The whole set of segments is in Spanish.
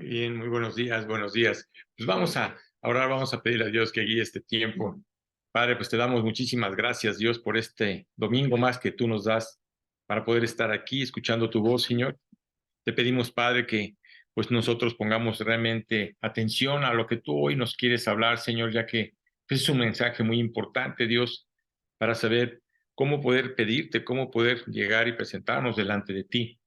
Muy bien, muy buenos días, buenos días. Pues vamos a orar, vamos a pedir a Dios que guíe este tiempo. Padre, pues te damos muchísimas gracias, Dios, por este domingo más que tú nos das para poder estar aquí escuchando tu voz, Señor. Te pedimos, Padre, que pues nosotros pongamos realmente atención a lo que tú hoy nos quieres hablar, Señor, ya que pues, es un mensaje muy importante, Dios, para saber cómo poder pedirte, cómo poder llegar y presentarnos delante de ti.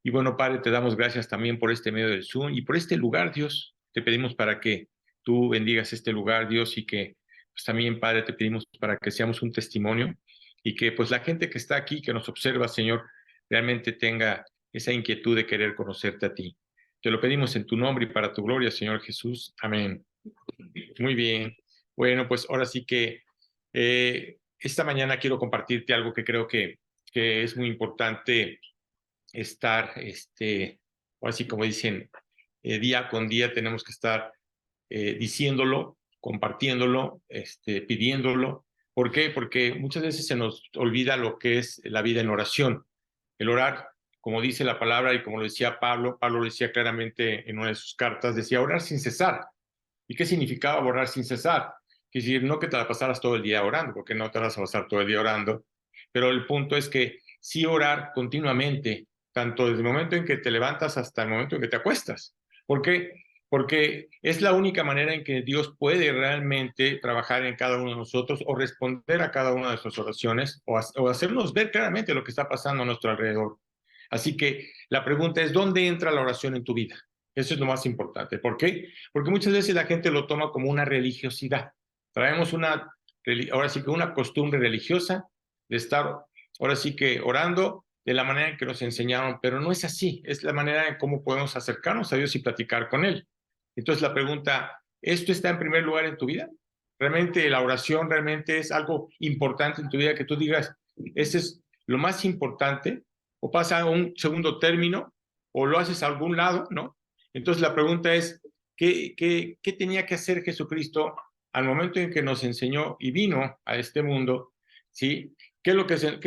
Y bueno, Padre, te damos gracias también por este medio del Zoom y por este lugar, Dios. Te pedimos para que tú bendigas este lugar, Dios, y que pues también, Padre, te pedimos para que seamos un testimonio y que pues la gente que está aquí, que nos observa, Señor, realmente tenga esa inquietud de querer conocerte a ti. Te lo pedimos en tu nombre y para tu gloria, Señor Jesús. Amén. Muy bien. Bueno, pues ahora sí que esta mañana quiero compartirte algo que creo que es muy importante estar, ahora sí como dicen, día con día tenemos que estar diciéndolo, compartiéndolo, pidiéndolo. ¿Por qué? Porque muchas veces se nos olvida lo que es la vida en oración. El orar, como dice la palabra y como lo decía Pablo, Pablo lo decía claramente en una de sus cartas, decía orar sin cesar. ¿Y qué significaba orar sin cesar? Es decir, no que te la pasaras todo el día orando, porque no te vas a pasar todo el día orando, pero el punto es que sí orar continuamente, tanto desde el momento en que te levantas hasta el momento en que te acuestas. ¿Por qué? Porque es la única manera en que Dios puede realmente trabajar en cada uno de nosotros o responder a cada una de nuestras oraciones o hacernos ver claramente lo que está pasando a nuestro alrededor. Así que la pregunta es, ¿dónde entra la oración en tu vida? Eso es lo más importante. ¿Por qué? Porque muchas veces la gente lo toma como una religiosidad. Traemos ahora sí que una costumbre religiosa de estar, ahora sí que orando de la manera en que nos enseñaron, pero no es así. Es la manera en cómo podemos acercarnos a Dios y platicar con Él. Entonces la pregunta, ¿esto está en primer lugar en tu vida? ¿Realmente la oración realmente es algo importante en tu vida que tú digas, ese es lo más importante? ¿O pasa a un segundo término? ¿O lo haces a algún lado? ¿No? Entonces la pregunta es, ¿qué tenía que hacer Jesucristo al momento en que nos enseñó y vino a este mundo? ¿Sí? ¿Qué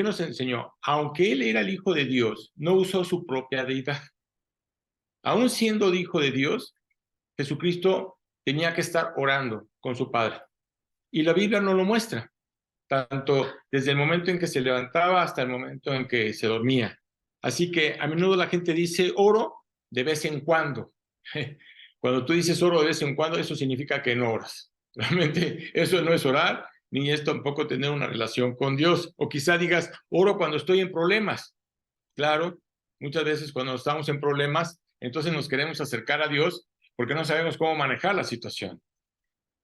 nos enseñó? Aunque Él era el Hijo de Dios, no usó su propia deidad. Aún siendo Hijo de Dios, Jesucristo tenía que estar orando con su Padre. Y la Biblia no lo muestra, tanto desde el momento en que se levantaba hasta el momento en que se dormía. Así que a menudo la gente dice oro de vez en cuando. Cuando tú dices oro de vez en cuando, eso significa que no oras. Realmente eso no es orar, ni es tampoco tener una relación con Dios. O quizá digas oro cuando estoy en problemas. Claro, muchas veces cuando estamos en problemas, entonces nos queremos acercar a Dios porque no sabemos cómo manejar la situación.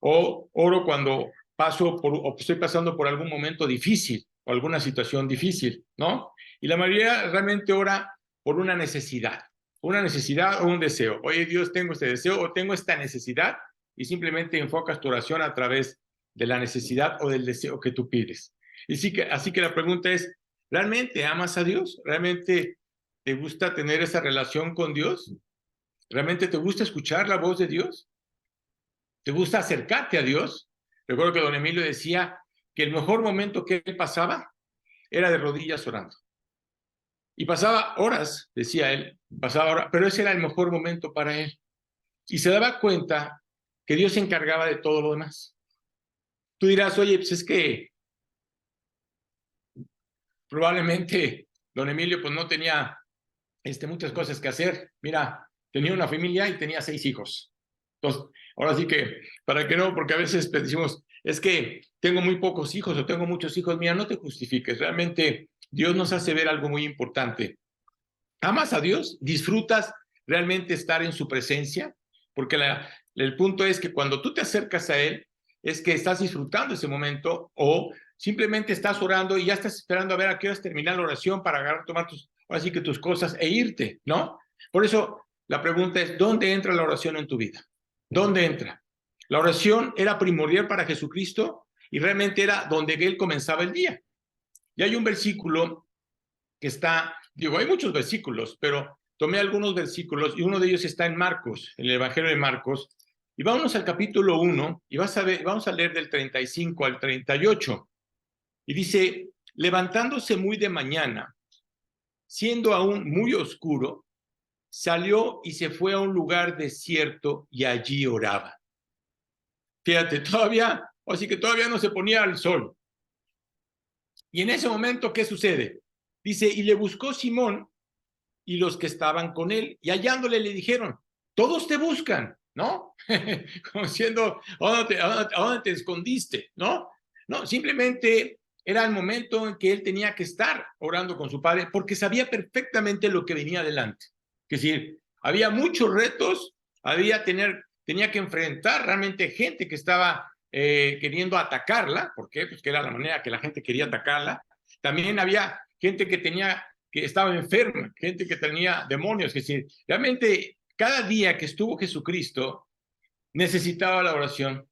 O oro cuando o estoy pasando por algún momento difícil o alguna situación difícil, ¿no? Y la mayoría realmente ora por una necesidad o un deseo. Oye, Dios, tengo este deseo o tengo esta necesidad y simplemente enfocas tu oración a través de la necesidad o del deseo que tú pides. Y así que la pregunta es, ¿realmente amas a Dios? ¿Realmente te gusta tener esa relación con Dios? ¿Realmente te gusta escuchar la voz de Dios? ¿Te gusta acercarte a Dios? Recuerdo que don Emilio decía que el mejor momento que él pasaba era de rodillas orando. Y pasaba horas, decía él, pasaba horas, pero ese era el mejor momento para él. Y se daba cuenta que Dios se encargaba de todo lo demás. Tú dirás, oye, pues es que probablemente don Emilio pues no tenía muchas cosas que hacer. Mira, tenía una familia y tenía 6 hijos. Entonces, ahora sí que, ¿para qué no? Porque a veces decimos, es que tengo muy pocos hijos o tengo muchos hijos. Mira, no te justifiques. Realmente Dios nos hace ver algo muy importante. ¿Amas a Dios? ¿Disfrutas realmente estar en su presencia? Porque el punto es que cuando tú te acercas a Él, es que estás disfrutando ese momento o simplemente estás orando y ya estás esperando a ver a qué horas terminar la oración para agarrar, tomar ahora sí que tus cosas e irte, ¿no? Por eso la pregunta es, ¿dónde entra la oración en tu vida? ¿Dónde entra? La oración era primordial para Jesucristo y realmente era donde Él comenzaba el día. Y hay un versículo que está, digo, hay muchos versículos, pero tomé algunos versículos y uno de ellos está en Marcos, en el Evangelio de Marcos. Y vámonos al capítulo 1 y vamos a leer del 35 al 38. Y dice, levantándose muy de mañana, siendo aún muy oscuro, salió y se fue a un lugar desierto y allí oraba. Fíjate, todavía, así que todavía no se ponía el sol. Y en ese momento, ¿qué sucede? Dice, y le buscó Simón y los que estaban con él, y hallándole le dijeron, todos te buscan, ¿no? Como diciendo, ¿a dónde te escondiste? ¿No? No, simplemente era el momento en que él tenía que estar orando con su padre, porque sabía perfectamente lo que venía adelante. Es decir, había muchos retos, tenía que enfrentar realmente gente que estaba queriendo atacarla. ¿Por qué? Pues que era la manera que la gente quería atacarla. También había gente que estaba enferma, gente que tenía demonios. Es decir, realmente cada día que estuvo Jesucristo necesitaba la oración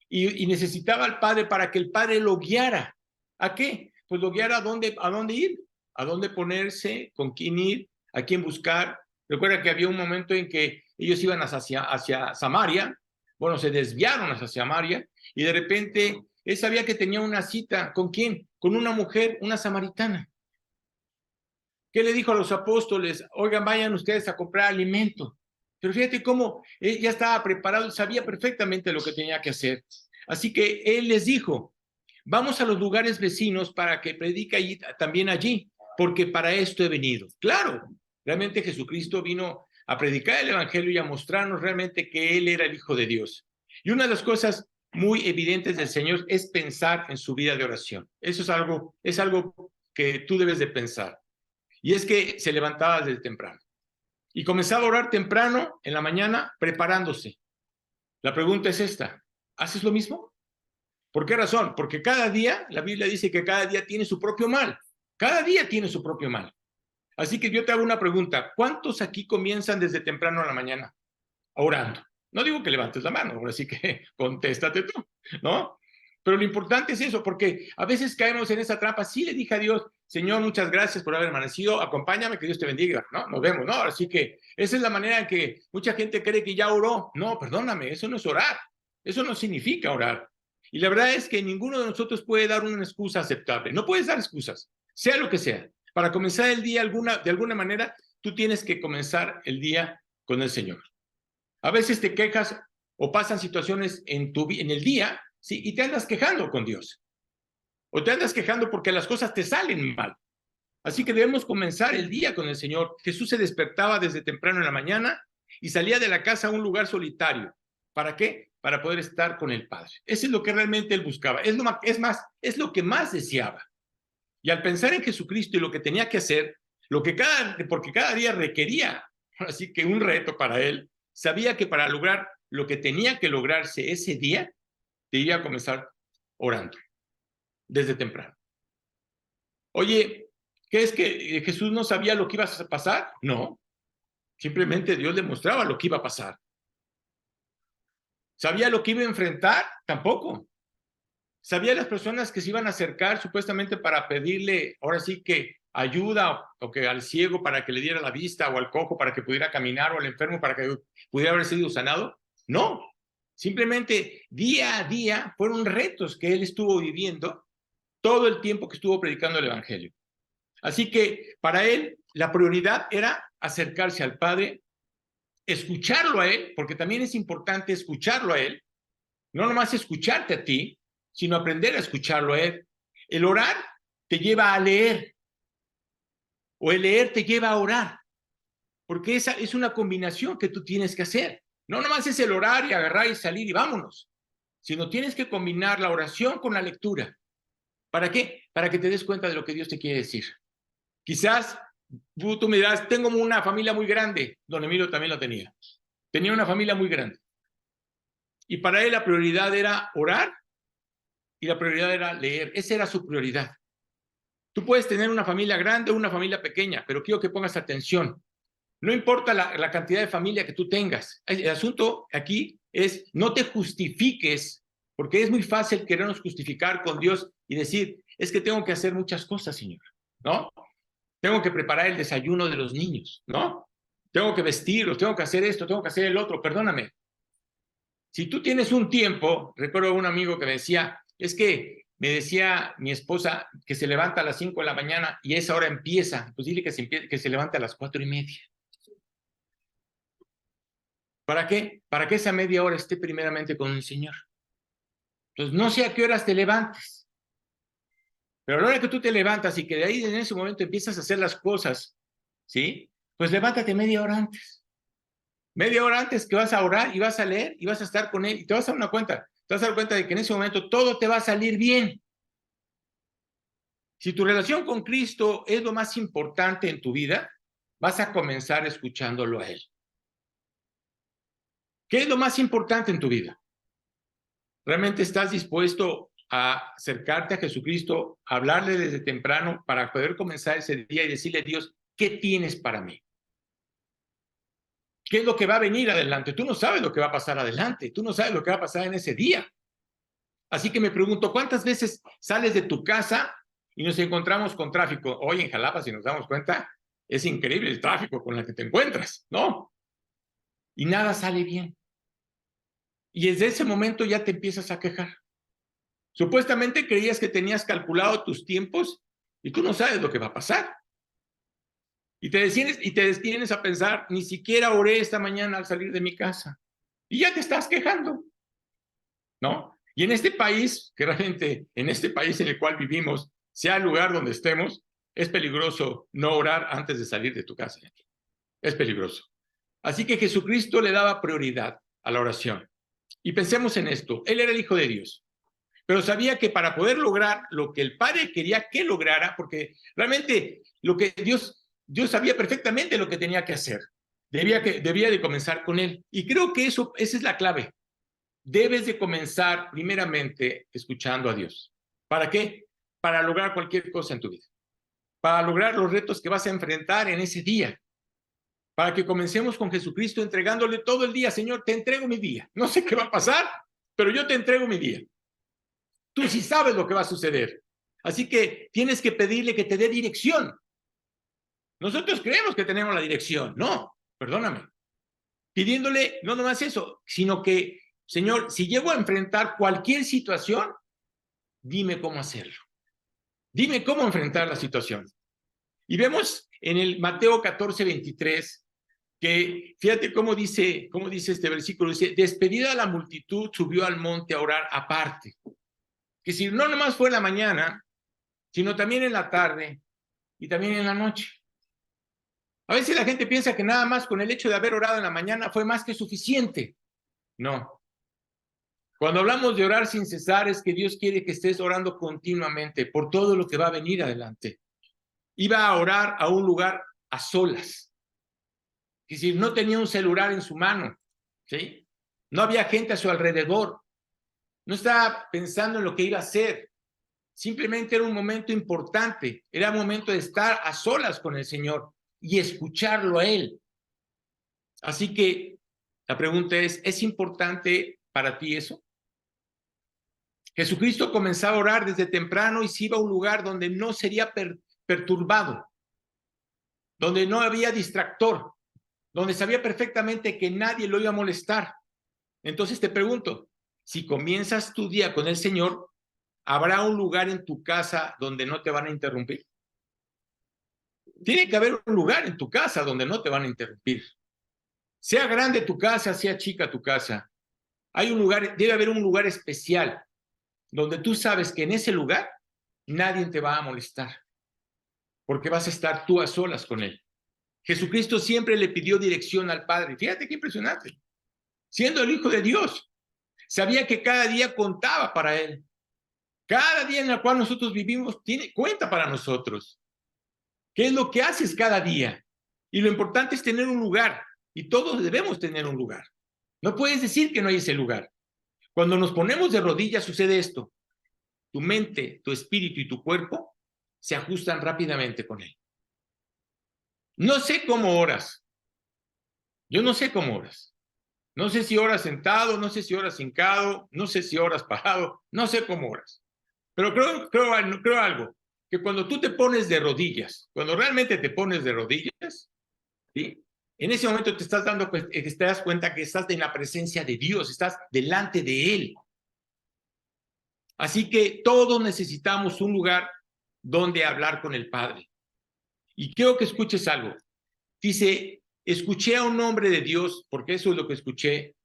y necesitaba al Padre para que el Padre lo guiara. ¿A qué? Pues lo guiara a dónde ir, a dónde ponerse, con quién ir, a quién buscar. Recuerda que había un momento en que ellos iban hacia Samaria, bueno, se desviaron hacia Samaria, y de repente él sabía que tenía una cita. ¿Con quién? Con una mujer, una samaritana. ¿Qué le dijo a los apóstoles? Oigan, vayan ustedes a comprar alimento. Pero fíjate cómo él ya estaba preparado, sabía perfectamente lo que tenía que hacer. Así que él les dijo, vamos a los lugares vecinos para que predique también allí, porque para esto he venido. Claro, realmente Jesucristo vino a predicar el evangelio y a mostrarnos realmente que él era el Hijo de Dios. Y una de las cosas muy evidentes del Señor es pensar en su vida de oración. Eso es algo que tú debes de pensar. Y es que se levantaba desde temprano y comenzaba a orar temprano en la mañana preparándose. La pregunta es esta, ¿haces lo mismo? ¿Por qué razón? Porque cada día, la Biblia dice que cada día tiene su propio mal. Cada día tiene su propio mal. Así que yo te hago una pregunta. ¿Cuántos aquí comienzan desde temprano en la mañana orando? No digo que levantes la mano, ahora sí que contéstate tú, ¿no? Pero lo importante es eso, porque a veces caemos en esa trampa. Sí le dije a Dios, Señor, muchas gracias por haber amanecido, acompáñame, que Dios te bendiga, ¿no? Nos vemos, ¿no? Así que esa es la manera en que mucha gente cree que ya oró. No, perdóname, eso no es orar. Eso no significa orar. Y la verdad es que ninguno de nosotros puede dar una excusa aceptable. No puedes dar excusas, sea lo que sea. Para comenzar el día de alguna manera, tú tienes que comenzar el día con el Señor. A veces te quejas o pasan situaciones en el día, ¿sí? Y te andas quejando con Dios. O te andas quejando porque las cosas te salen mal. Así que debemos comenzar el día con el Señor. Jesús se despertaba desde temprano en la mañana y salía de la casa a un lugar solitario. ¿Para qué? Para poder estar con el Padre. Eso es lo que realmente él buscaba. Es lo que más deseaba. Y al pensar en Jesucristo y lo que tenía que hacer, porque cada día requería, así que un reto para él, sabía que para lograr lo que tenía que lograrse ese día, debía comenzar orando desde temprano. Oye, ¿qué es que Jesús no sabía lo que iba a pasar? No, simplemente Dios le mostraba lo que iba a pasar. ¿Sabía lo que iba a enfrentar? Tampoco. ¿Sabía las personas que se iban a acercar supuestamente para pedirle, ahora sí que ayuda, o que al ciego para que le diera la vista, o al cojo para que pudiera caminar, o al enfermo para que pudiera haber sido sanado? No, simplemente día a día fueron retos que él estuvo viviendo todo el tiempo que estuvo predicando el evangelio. Así que para él la prioridad era acercarse al Padre, escucharlo a él, porque también es importante escucharlo a él, no nomás escucharte a ti, sino aprender a escucharlo a él. El orar te lleva a leer, o el leer te lleva a orar, porque esa es una combinación que tú tienes que hacer. No nomás es el orar y agarrar y salir y vámonos, sino tienes que combinar la oración con la lectura. ¿Para qué? Para que te des cuenta de lo que Dios te quiere decir. Quizás tú me dirás, tengo una familia muy grande. Don Emilio también lo tenía. Tenía una familia muy grande. Y para él la prioridad era orar y la prioridad era leer. Esa era su prioridad. Tú puedes tener una familia grande o una familia pequeña, pero quiero que pongas atención. No importa la cantidad de familia que tú tengas. El asunto aquí es no te justifiques, porque es muy fácil querernos justificar con Dios y decir, es que tengo que hacer muchas cosas, Señor, ¿no? Tengo que preparar el desayuno de los niños, ¿no? Tengo que vestirlos, tengo que hacer esto, tengo que hacer el otro, perdóname. Si tú tienes un tiempo, recuerdo a un amigo que me decía, es que me decía mi esposa que se levanta a las 5 de la mañana y esa hora empieza, pues dile que se levanta a las 4:30. ¿Para qué? Para que esa media hora esté primeramente con el Señor. Entonces, no sé a qué horas te levantes, pero a la hora que tú te levantas y que de ahí en ese momento empiezas a hacer las cosas, ¿sí? Pues levántate media hora antes. Media hora antes que vas a orar y vas a leer y vas a estar con Él y te vas a dar una cuenta. Te vas a dar cuenta de que en ese momento todo te va a salir bien. Si tu relación con Cristo es lo más importante en tu vida, vas a comenzar escuchándolo a Él. ¿Qué es lo más importante en tu vida? ¿Realmente estás dispuesto a acercarte a Jesucristo, a hablarle desde temprano para poder comenzar ese día y decirle a Dios, ¿qué tienes para mí? ¿Qué es lo que va a venir adelante? Tú no sabes lo que va a pasar adelante, tú no sabes lo que va a pasar en ese día. Así que me pregunto, ¿cuántas veces sales de tu casa y nos encontramos con tráfico? Hoy en Jalapa, si nos damos cuenta, es increíble el tráfico con el que te encuentras, ¿no? Y nada sale bien. Y desde ese momento ya te empiezas a quejar. Supuestamente creías que tenías calculado tus tiempos y tú no sabes lo que va a pasar. Y te detienes a pensar, ni siquiera oré esta mañana al salir de mi casa. Y ya te estás quejando, ¿no? Y en este país, que realmente en este país en el cual vivimos, sea el lugar donde estemos, es peligroso no orar antes de salir de tu casa. Es peligroso. Así que Jesucristo le daba prioridad a la oración. Y pensemos en esto, Él era el Hijo de Dios, pero sabía que para poder lograr lo que el Padre quería que lograra, porque realmente lo que Dios sabía perfectamente lo que tenía que hacer, debía de comenzar con Él. Y creo que esa es la clave. Debes de comenzar primeramente escuchando a Dios. ¿Para qué? Para lograr cualquier cosa en tu vida. Para lograr los retos que vas a enfrentar en ese día. Para que comencemos con Jesucristo entregándole todo el día. Señor, te entrego mi día. No sé qué va a pasar, pero yo te entrego mi día. Tú sí sabes lo que va a suceder. Así que tienes que pedirle que te dé dirección. Nosotros creemos que tenemos la dirección. No, perdóname. Pidiéndole no nomás eso, sino que, Señor, si llego a enfrentar cualquier situación, dime cómo hacerlo. Dime cómo enfrentar la situación. Y vemos en el Mateo 14:23 que, fíjate cómo dice este versículo, dice, despedida la multitud, subió al monte a orar aparte. Que si no nomás fue en la mañana, sino también en la tarde y también en la noche. A veces la gente piensa que nada más con el hecho de haber orado en la mañana fue más que suficiente. No. Cuando hablamos de orar sin cesar es que Dios quiere que estés orando continuamente por todo lo que va a venir adelante. Iba a orar a un lugar a solas. Es decir, no tenía un celular en su mano, ¿sí? No había gente a su alrededor. No estaba pensando en lo que iba a hacer. Simplemente era un momento importante. Era un momento de estar a solas con el Señor y escucharlo a Él. Así que la pregunta ¿es importante para ti eso? Jesucristo comenzaba a orar desde temprano y se iba a un lugar donde no sería perturbado, donde no había distractor, donde sabía perfectamente que nadie lo iba a molestar. Entonces te pregunto, si comienzas tu día con el Señor, ¿habrá un lugar en tu casa donde no te van a interrumpir? Tiene que haber un lugar en tu casa donde no te van a interrumpir. Sea grande tu casa, sea chica tu casa. Hay un lugar, debe haber un lugar especial donde tú sabes que en ese lugar nadie te va a molestar, porque vas a estar tú a solas con Él. Jesucristo siempre le pidió dirección al Padre. Fíjate qué impresionante. Siendo el Hijo de Dios, sabía que cada día contaba para Él. Cada día en el cual nosotros vivimos tiene cuenta para nosotros. ¿Qué es lo que haces cada día? Y lo importante es tener un lugar, y todos debemos tener un lugar. No puedes decir que no hay ese lugar. Cuando nos ponemos de rodillas sucede esto. Tu mente, tu espíritu y tu cuerpo se ajustan rápidamente con Él. No sé cómo oras. Yo no sé cómo oras. No sé si oras sentado, no sé si oras hincado, no sé si oras parado, no sé cómo oras. Pero creo algo, que cuando tú te pones de rodillas, cuando realmente te pones de rodillas, ¿sí? En ese momento te das cuenta que estás en la presencia de Dios, estás delante de Él. Así que todos necesitamos un lugar donde hablar con el Padre. Y quiero que escuches algo. Dice escuché a un hombre de Dios, porque eso es lo que escuché,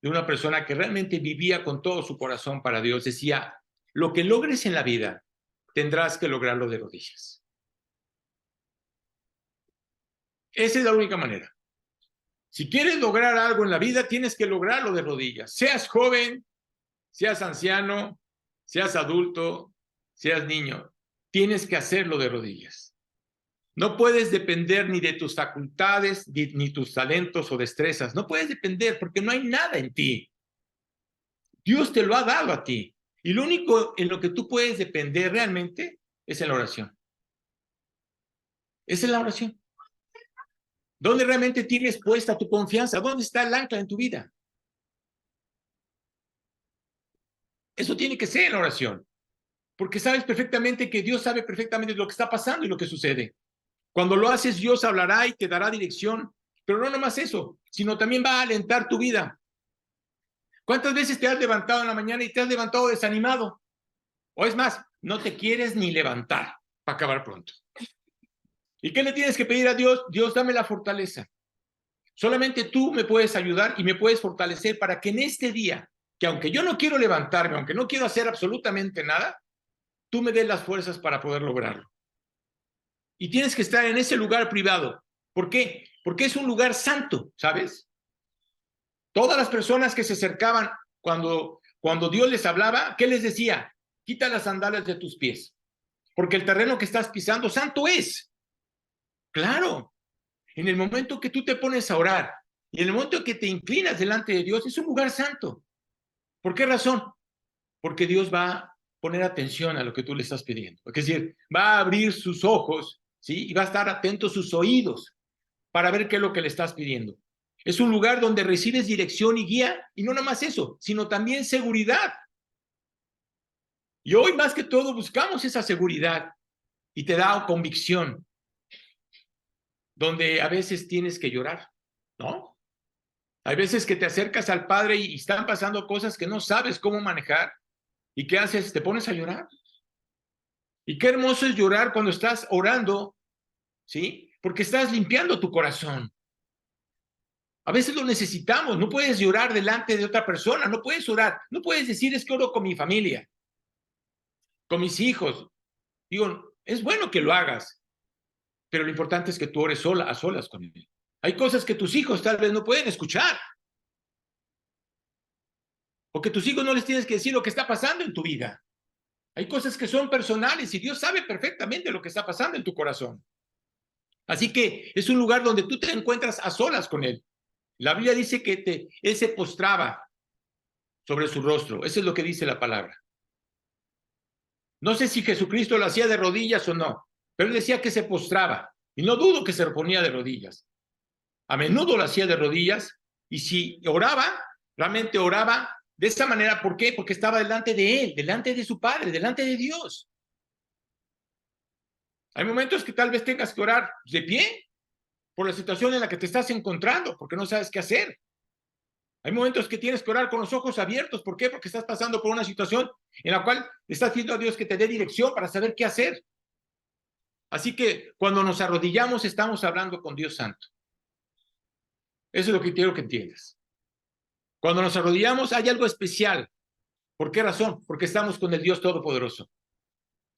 de una persona que realmente vivía con todo su corazón para Dios. Decía, lo que logres en la vida, tendrás que lograrlo de rodillas. Esa es la única manera. Si quieres lograr algo en la vida, tienes que lograrlo de rodillas. Seas joven, seas anciano, seas adulto, seas niño, tienes que hacerlo de rodillas. No puedes depender ni de tus facultades, ni tus talentos o destrezas. No puedes depender porque no hay nada en ti. Dios te lo ha dado a ti. Y lo único en lo que tú puedes depender realmente es en la oración. Es en la oración. ¿Dónde realmente tienes puesta tu confianza? ¿Dónde está el ancla en tu vida? Eso tiene que ser en la oración. Porque sabes perfectamente que Dios sabe perfectamente lo que está pasando y lo que sucede. Cuando lo haces, Dios hablará y te dará dirección. Pero no nomás eso, sino también va a alentar tu vida. ¿Cuántas veces te has levantado en la mañana y te has levantado desanimado? O es más, no te quieres ni levantar para acabar pronto. ¿Y qué le tienes que pedir a Dios? Dios, dame la fortaleza. Solamente tú me puedes ayudar y me puedes fortalecer para que en este día, que aunque yo no quiero levantarme, aunque no quiero hacer absolutamente nada, tú me des las fuerzas para poder lograrlo. Y tienes que estar en ese lugar privado. ¿Por qué? Porque es un lugar santo, ¿sabes? Todas las personas que se acercaban cuando Dios les hablaba, ¿qué les decía? Quita las sandalias de tus pies, porque el terreno que estás pisando santo es. Claro, en el momento que tú te pones a orar y en el momento que te inclinas delante de Dios, es un lugar santo. ¿Por qué razón? Porque Dios va a poner atención a lo que tú le estás pidiendo. Es decir, va a abrir sus ojos, ¿sí? Y va a estar atento sus oídos para ver qué es lo que le estás pidiendo. Es un lugar donde recibes dirección y guía, y no nomás eso, sino también seguridad. Y hoy más que todo buscamos esa seguridad y te da convicción, donde a veces tienes que llorar, ¿no? Hay veces que te acercas al Padre y están pasando cosas que no sabes cómo manejar. ¿Y qué haces? Te pones a llorar. Y qué hermoso es llorar cuando estás orando, ¿sí? Porque estás limpiando tu corazón. A veces lo necesitamos. No puedes llorar delante de otra persona. No puedes orar. No puedes decir, es que oro con mi familia, con mis hijos. Digo, es bueno que lo hagas, pero lo importante es que tú ores a solas con él. Hay cosas que tus hijos tal vez no pueden escuchar. O que tus hijos no les tienes que decir lo que está pasando en tu vida. Hay cosas que son personales y Dios sabe perfectamente lo que está pasando en tu corazón. Así que es un lugar donde tú te encuentras a solas con él. La Biblia dice que él se postraba sobre su rostro. Eso es lo que dice la palabra. No sé si Jesucristo lo hacía de rodillas o no, pero él decía que se postraba. Y no dudo que se ponía de rodillas. A menudo lo hacía de rodillas. Y si oraba, realmente oraba de esa manera. ¿Por qué? Porque estaba delante de él, delante de su Padre, delante de Dios. Hay momentos que tal vez tengas que orar de pie por la situación en la que te estás encontrando, porque no sabes qué hacer. Hay momentos que tienes que orar con los ojos abiertos. ¿Por qué? Porque estás pasando por una situación en la cual estás pidiendo a Dios que te dé dirección para saber qué hacer. Así que cuando nos arrodillamos estamos hablando con Dios Santo. Eso es lo que quiero que entiendas. Cuando nos arrodillamos hay algo especial. ¿Por qué razón? Porque estamos con el Dios Todopoderoso.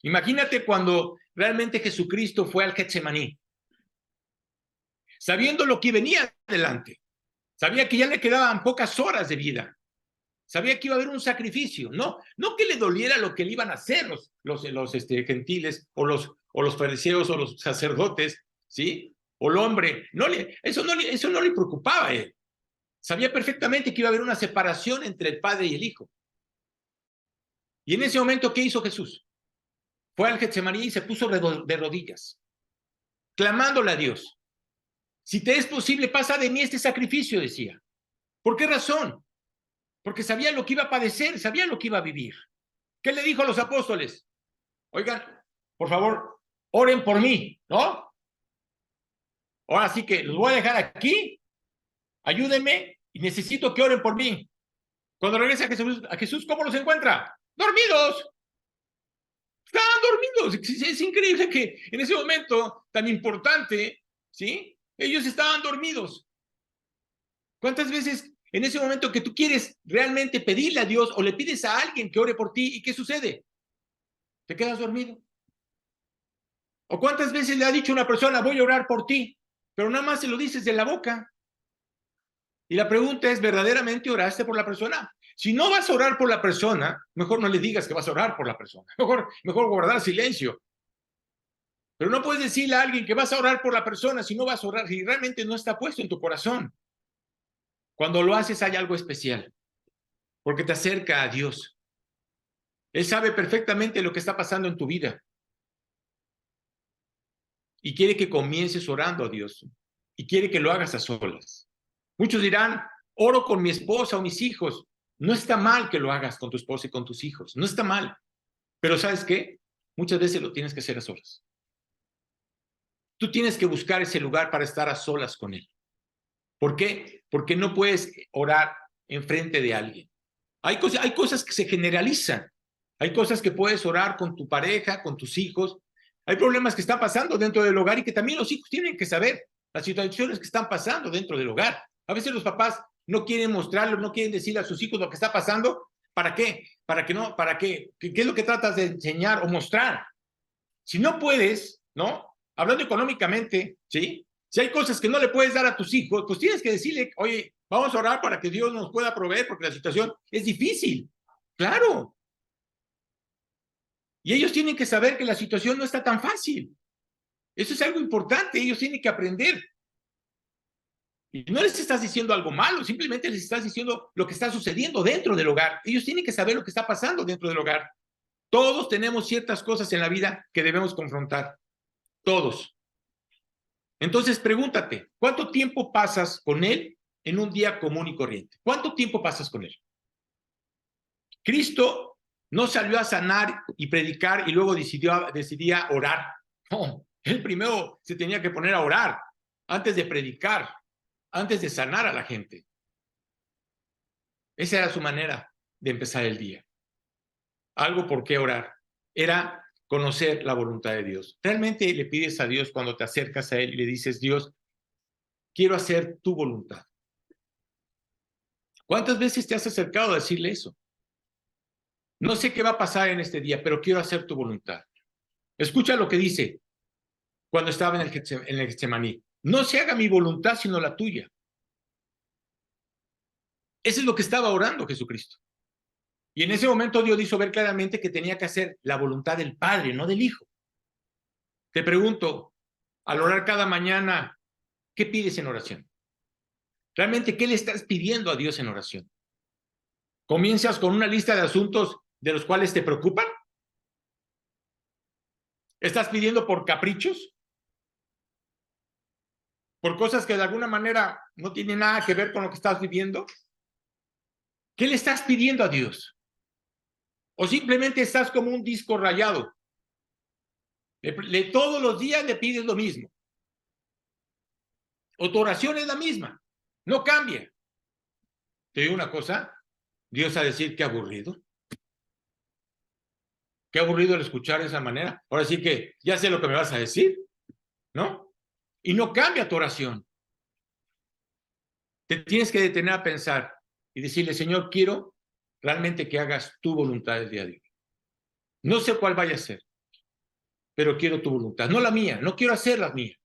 Imagínate cuando realmente Jesucristo fue al Getsemaní, sabiendo lo que venía adelante. Sabía que ya le quedaban pocas horas de vida. Sabía que iba a haber un sacrificio, no que le doliera lo que le iban a hacer los gentiles o los fariseos o los sacerdotes, ¿sí? O el hombre, eso no le preocupaba a él. Sabía perfectamente que iba a haber una separación entre el Padre y el Hijo. Y en ese momento, ¿qué hizo Jesús? Fue al Getsemaní y se puso de rodillas, clamándole a Dios. Si te es posible, pasa de mí este sacrificio, decía. ¿Por qué razón? Porque sabía lo que iba a padecer, sabía lo que iba a vivir. ¿Qué le dijo a los apóstoles? Oigan, por favor, oren por mí, ¿no? Ahora sí que los voy a dejar aquí, ayúdenme y necesito que oren por mí. Cuando regresa a Jesús, ¿cómo los encuentra? Dormidos. Estaban dormidos. Es increíble que en ese momento tan importante, ¿sí? Ellos estaban dormidos. ¿Cuántas veces en ese momento que tú quieres realmente pedirle a Dios o le pides a alguien que ore por ti y qué sucede? Te quedas dormido. ¿O cuántas veces le ha dicho una persona, voy a orar por ti, pero nada más se lo dices de la boca? Y la pregunta es, ¿verdaderamente oraste por la persona? Si no vas a orar por la persona, mejor no le digas que vas a orar por la persona. Mejor guardar silencio. Pero no puedes decirle a alguien que vas a orar por la persona si no vas a orar, si realmente no está puesto en tu corazón. Cuando lo haces hay algo especial, porque te acerca a Dios. Él sabe perfectamente lo que está pasando en tu vida. Y quiere que comiences orando a Dios. Y quiere que lo hagas a solas. Muchos dirán, oro con mi esposa o mis hijos. No está mal que lo hagas con tu esposa y con tus hijos. No está mal. Pero ¿sabes qué? Muchas veces lo tienes que hacer a solas. Tú tienes que buscar ese lugar para estar a solas con Él. ¿Por qué? Porque no puedes orar enfrente de alguien. Hay cosas que se generalizan. Hay cosas que puedes orar con tu pareja, con tus hijos. Hay problemas que están pasando dentro del hogar y que también los hijos tienen que saber las situaciones que están pasando dentro del hogar. A veces los papás no quieren mostrarlo, no quieren decirle a sus hijos lo que está pasando. ¿Para qué? ¿Para qué? ¿Qué es lo que tratas de enseñar o mostrar? Si no puedes, ¿no? Hablando económicamente, ¿sí? Si hay cosas que no le puedes dar a tus hijos, pues tienes que decirle, oye, vamos a orar para que Dios nos pueda proveer, porque la situación es difícil. Claro. Y ellos tienen que saber que la situación no está tan fácil. Eso es algo importante, ellos tienen que aprender. Y no les estás diciendo algo malo, simplemente les estás diciendo lo que está sucediendo dentro del hogar. Ellos tienen que saber lo que está pasando dentro del hogar. Todos tenemos ciertas cosas en la vida que debemos confrontar. Todos. Entonces pregúntate, ¿cuánto tiempo pasas con Él en un día común y corriente? ¿Cuánto tiempo pasas con Él? Cristo no salió a sanar y predicar y luego decidía orar. No, Él primero se tenía que poner a orar antes de predicar, antes de sanar a la gente. Esa era su manera de empezar el día. Algo por qué orar. Era conocer la voluntad de Dios. Realmente le pides a Dios cuando te acercas a Él y le dices, Dios, quiero hacer tu voluntad. ¿Cuántas veces te has acercado a decirle eso? No sé qué va a pasar en este día, pero quiero hacer tu voluntad. Escucha lo que dice cuando estaba en el Getsemaní. No se haga mi voluntad, sino la tuya. Eso es lo que estaba orando Jesucristo. Y en ese momento Dios hizo ver claramente que tenía que hacer la voluntad del Padre, no del Hijo. Te pregunto, al orar cada mañana, ¿qué pides en oración? ¿Realmente qué le estás pidiendo a Dios en oración? ¿Comienzas con una lista de asuntos de los cuales te preocupan? ¿Estás pidiendo por caprichos? ¿Por cosas que de alguna manera no tienen nada que ver con lo que estás viviendo? ¿Qué le estás pidiendo a Dios? ¿O simplemente estás como un disco rayado? Todos los días le pides lo mismo. O tu oración es la misma. No cambia. Te digo una cosa, Dios a decir qué aburrido. Qué aburrido el escuchar de esa manera. Ahora sí que ya sé lo que me vas a decir, ¿no? Y no cambia tu oración. Te tienes que detener a pensar y decirle, Señor, quiero realmente que hagas tu voluntad el día de hoy. No sé cuál vaya a ser, pero quiero tu voluntad, no la mía, no quiero hacer la mía.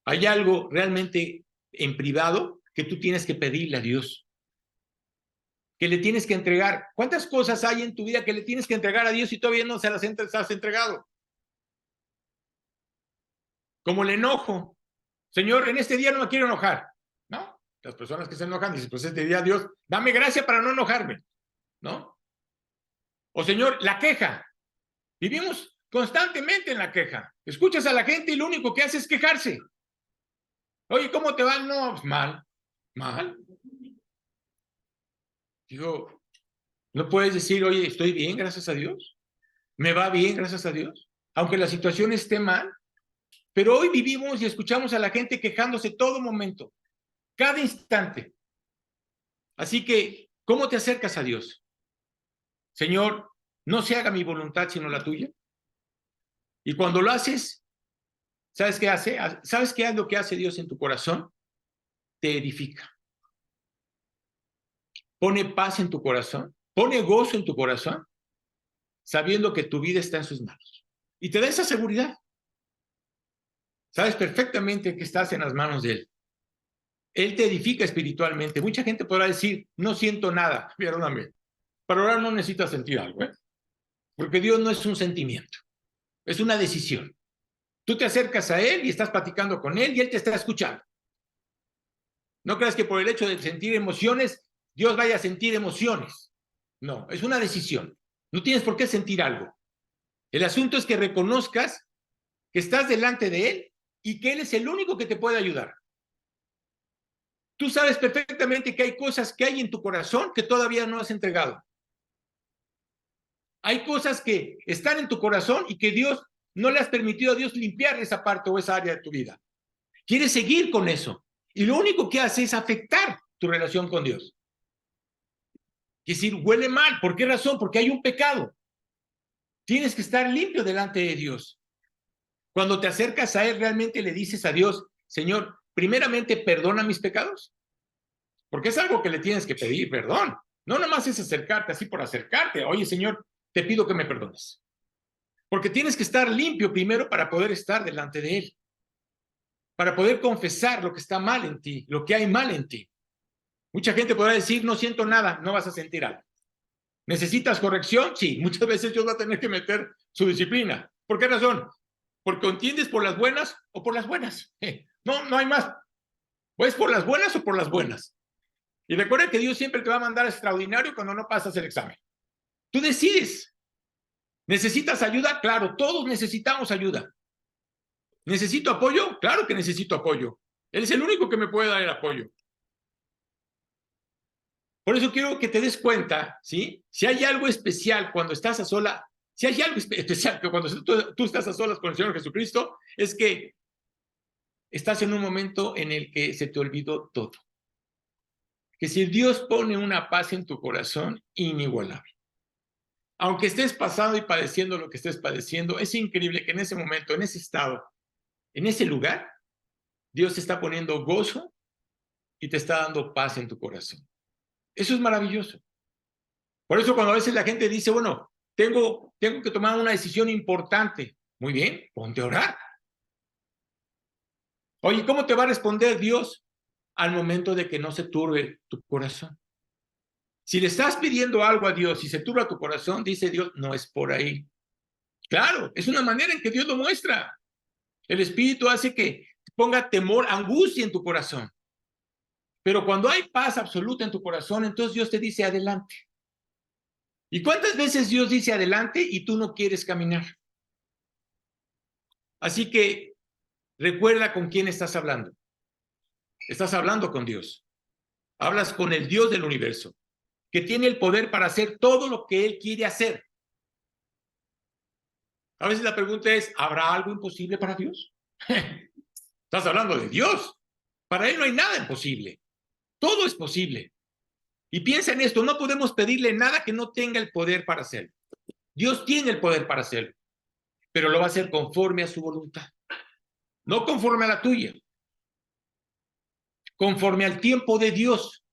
Hay algo realmente en privado que tú tienes que pedirle a Dios, que le tienes que entregar. ¿Cuántas cosas hay en tu vida que le tienes que entregar a Dios y todavía no se las has entregado? Como el enojo. Señor, en este día no me quiero enojar, ¿no? Las personas que se enojan dicen, pues este día Dios, dame gracia para no enojarme, ¿no? O Señor, la queja. Vivimos constantemente en la queja. Escuchas a la gente y lo único que hace es quejarse. Oye, ¿cómo te va? No, pues mal, mal. Digo, ¿no puedes decir, oye, estoy bien, gracias a Dios? ¿Me va bien, gracias a Dios? Aunque la situación esté mal. Pero hoy vivimos y escuchamos a la gente quejándose todo momento, cada instante. Así que, ¿cómo te acercas a Dios? Señor, no se haga mi voluntad sino la tuya. Y cuando lo haces, ¿Sabes qué hace? ¿Sabes qué es lo que hace Dios en tu corazón? Te edifica. Pone paz en tu corazón, pone gozo en tu corazón, sabiendo que tu vida está en sus manos. Y te da esa seguridad. Sabes perfectamente que estás en las manos de Él. Él te edifica espiritualmente. Mucha gente podrá decir, no siento nada. Perdóname. Para orar no necesitas sentir algo, ¿eh? Porque Dios no es un sentimiento, es una decisión. Tú te acercas a Él y estás platicando con Él y Él te está escuchando. No creas que por el hecho de sentir emociones, Dios vaya a sentir emociones. No, es una decisión. No tienes por qué sentir algo. El asunto es que reconozcas que estás delante de Él y que Él es el único que te puede ayudar. Tú sabes perfectamente que hay cosas que hay en tu corazón que todavía no has entregado. Hay cosas que están en tu corazón y que Dios no le has permitido a Dios limpiar esa parte o esa área de tu vida. Quieres seguir con eso. Y lo único que hace es afectar tu relación con Dios. Es decir, huele mal. ¿Por qué razón? Porque hay un pecado. Tienes que estar limpio delante de Dios. Cuando te acercas a Él, realmente le dices a Dios, Señor, primeramente perdona mis pecados. Porque es algo que le tienes que pedir perdón. No nomás es acercarte así por acercarte. Oye, Señor, te pido que me perdones. Porque tienes que estar limpio primero para poder estar delante de Él. Para poder confesar lo que está mal en ti, lo que hay mal en ti. Mucha gente podrá decir, no siento nada, no vas a sentir algo. ¿Necesitas corrección? Sí, muchas veces Dios va a tener que meter su disciplina. ¿Por qué razón? Porque entiendes por las buenas o por las buenas. No, no hay más. O es por las buenas o por las buenas. Y recuerda que Dios siempre te va a mandar extraordinario cuando no pasas el examen. Tú decides. ¿Necesitas ayuda? Claro, todos necesitamos ayuda. ¿Necesito apoyo? Claro que necesito apoyo. Él es el único que me puede dar el apoyo. Por eso quiero que te des cuenta, ¿sí? Si hay algo especial cuando estás a sola, si hay algo especial que cuando tú estás a solas con el Señor Jesucristo, es que estás en un momento en el que se te olvidó todo. Que si Dios pone una paz en tu corazón, inigualable. Aunque estés pasando y padeciendo lo que estés padeciendo, es increíble que en ese momento, en ese estado, en ese lugar, Dios te está poniendo gozo y te está dando paz en tu corazón. Eso es maravilloso. Por eso cuando a veces la gente dice, bueno, tengo que tomar una decisión importante. Muy bien, ponte a orar. Oye, ¿cómo te va a responder Dios al momento de que no se turbe tu corazón? Si le estás pidiendo algo a Dios y se turba tu corazón, dice Dios, no es por ahí. Claro, es una manera en que Dios lo muestra. El Espíritu hace que ponga temor, angustia en tu corazón. Pero cuando hay paz absoluta en tu corazón, entonces Dios te dice adelante. ¿Y cuántas veces Dios dice adelante y tú no quieres caminar? Así que recuerda con quién estás hablando. Estás hablando con Dios. Hablas con el Dios del universo, que tiene el poder para hacer todo lo que Él quiere hacer. A veces la pregunta es, ¿habrá algo imposible para Dios? Estás hablando de Dios. Para Él no hay nada imposible. Todo es posible. Y piensa en esto, no podemos pedirle nada que no tenga el poder para hacerlo. Dios tiene el poder para hacerlo, pero lo va a hacer conforme a su voluntad. No conforme a la tuya, conforme al tiempo de Dios.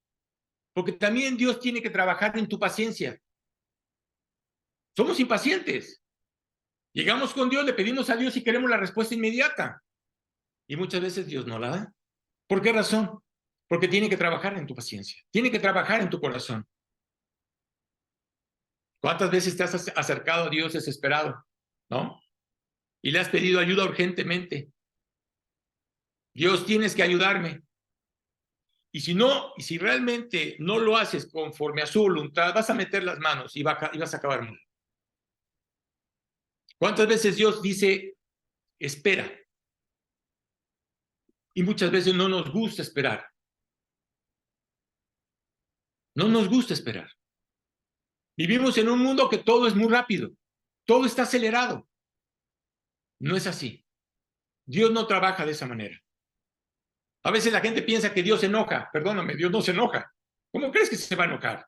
Porque también Dios tiene que trabajar en tu paciencia. Somos impacientes. Llegamos con Dios, le pedimos a Dios y queremos la respuesta inmediata. Y muchas veces Dios no la da. ¿Por qué razón? Porque tiene que trabajar en tu paciencia. Tiene que trabajar en tu corazón. ¿Cuántas veces te has acercado a Dios desesperado? ¿No? Y le has pedido ayuda urgentemente. Dios, tienes que ayudarme. Y si realmente no lo haces conforme a su voluntad, vas a meter las manos y vas a acabar mal. ¿Cuántas veces Dios dice, espera? Y muchas veces no nos gusta esperar. No nos gusta esperar. Vivimos en un mundo que todo es muy rápido. Todo está acelerado. No es así. Dios no trabaja de esa manera. A veces la gente piensa que Dios se enoja. Perdóname, Dios no se enoja. ¿Cómo crees que se va a enojar?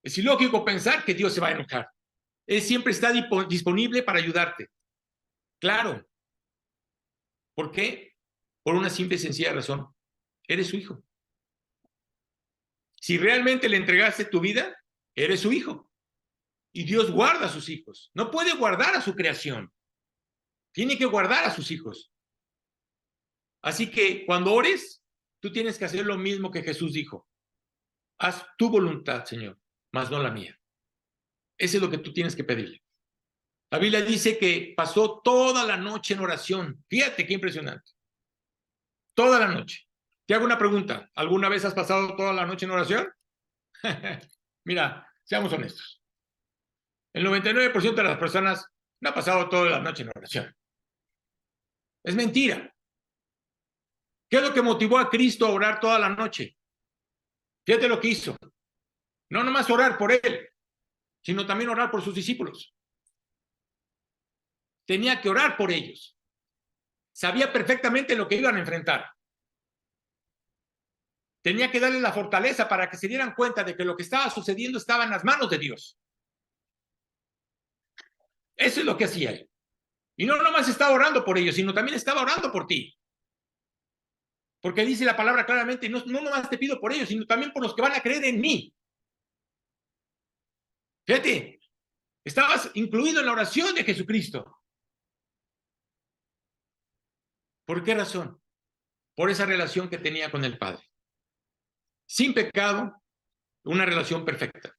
Es ilógico pensar que Dios se va a enojar. Él siempre está disponible para ayudarte. Claro. ¿Por qué? Por una simple y sencilla razón. Eres su hijo. Si realmente le entregaste tu vida, eres su hijo. Y Dios guarda a sus hijos. No puede guardar a su creación. Tiene que guardar a sus hijos. Así que cuando ores, tú tienes que hacer lo mismo que Jesús dijo. Haz tu voluntad, Señor, mas no la mía. Eso es lo que tú tienes que pedirle. La Biblia dice que pasó toda la noche en oración. Fíjate qué impresionante. Toda la noche. Te hago una pregunta. ¿Alguna vez has pasado toda la noche en oración? Mira, seamos honestos. El 99% de las personas no ha pasado toda la noche en oración. Es mentira. ¿Qué es lo que motivó a Cristo a orar toda la noche? Fíjate lo que hizo. No nomás orar por él, sino también orar por sus discípulos. Tenía que orar por ellos. Sabía perfectamente lo que iban a enfrentar. Tenía que darles la fortaleza para que se dieran cuenta de que lo que estaba sucediendo estaba en las manos de Dios. Eso es lo que hacía él. Y no nomás estaba orando por ellos, sino también estaba orando por ti. Porque dice la palabra claramente, no nomás te pido por ellos, sino también por los que van a creer en mí. Fíjate, estabas incluido en la oración de Jesucristo. ¿Por qué razón? Por esa relación que tenía con el Padre. Sin pecado, una relación perfecta.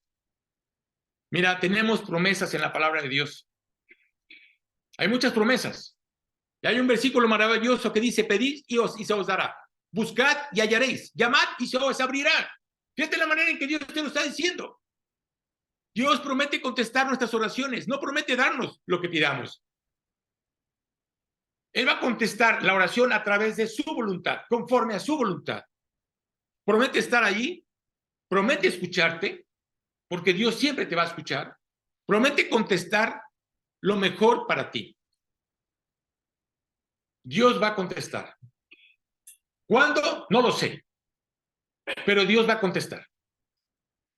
Mira, tenemos promesas en la palabra de Dios. Hay muchas promesas. Y hay un versículo maravilloso que dice, pedid y se os dará. Buscad y hallaréis. Llamad y se os abrirá. Fíjate la manera en que Dios te lo está diciendo. Dios promete contestar nuestras oraciones, no promete darnos lo que pidamos. Él va a contestar la oración a través de su voluntad, conforme a su voluntad. Promete estar allí, promete escucharte, porque Dios siempre te va a escuchar. Promete contestar lo mejor para ti. Dios va a contestar. ¿Cuándo? No lo sé, pero Dios va a contestar.